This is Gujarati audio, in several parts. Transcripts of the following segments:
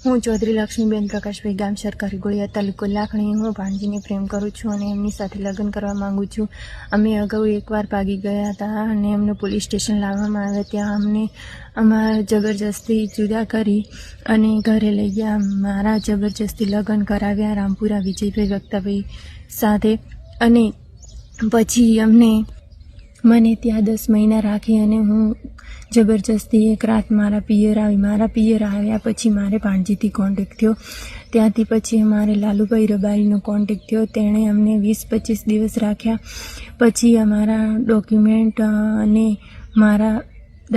હું ચૌધરી લક્ષ્મીબેન પ્રકાશભાઈ, ગામ સરકારી ગોળિયા, તાલુકો લાખણી. હું ભાણજીને પ્રેમ કરું છું અને એમની સાથે લગ્ન કરવા માંગુ છું. અમે અગાઉ એકવાર ભાગી ગયા હતા અને એમને પોલીસ સ્ટેશન લાવવામાં આવ્યા. ત્યાં અમને અમારા જબરજસ્તી જુદા કરી અને ઘરે લઈ ગયા. મારા જબરજસ્તી લગ્ન કરાવ્યા રામપુરા વિજયભાઈ વક્તાભાઈ સાથે. અને પછી મને ત્યાં 10 મહિના રાખી અને હું જબરજસ્તી એક રાત મારા પિયર આવ્યા પછી મારે ભાણજીથી કોન્ટેક્ટ થયો. ત્યાંથી પછી અમારે લાલુભાઈ રબારીનો કોન્ટેક્ટ થયો. તેણે અમને 20-25 દિવસ રાખ્યા. પછી અમારા ડોક્યુમેન્ટ અને મારા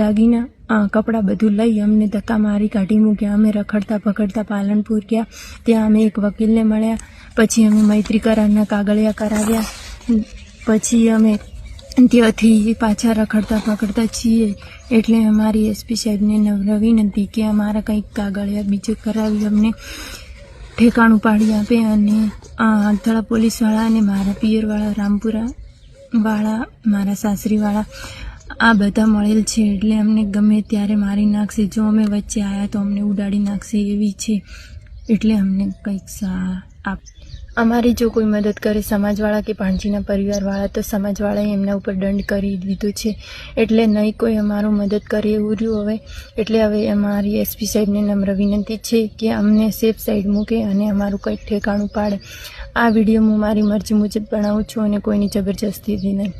દાગીના કપડાં બધું લઈ અમને ધક્કા મારી કાઢી મૂક્યા. અમે રખડતા પકડતા પાલનપુર ગયા. ત્યાં અમે એક વકીલને મળ્યા. પછી અમે મૈત્રી કરારના કાગળિયા કરાવ્યા. પછી અમે ત્યાંથી પાછા રખડતા પકડતા છીએ. એટલે અમારી એસપી સાહેબને નમ્ર વિનંતી કે અમારા કંઈક કાગળિયા બીજે કરાવી અમને ઠેકાણું પાડી આપે. અને આગથળા પોલીસવાળા અને મારા પિયરવાળા રામપુરાવાળા, મારા સાસરીવાળા આ બધા મળેલ છે. એટલે અમને ગમે ત્યારે મારી નાખશે. જો અમે વચ્ચે આવ્યા તો અમને ઉડાડી નાખશે એવી છે. એટલે અમને કંઈક આપ અમારી જો કોઈ મદદ કરે સમાજવાળા કે ભાણજીના પરિવારવાળા, તો સમાજવાળાએ એમના ઉપર દંડ કરી દીધો છે. એટલે નહીં કોઈ અમારો મદદ કરે એવું રહ્યું હવે. એટલે હવે અમારી એસપી સાહેબને નમ્ર વિનંતી છે કે અમને સેફ સાઈડ મૂકે અને અમારું કંઈક ઠેકાણું પાડે. આ વિડીયો હું મારી મરજી મુજબ બનાવું છું અને કોઈની જબરજસ્તીથી નહીં.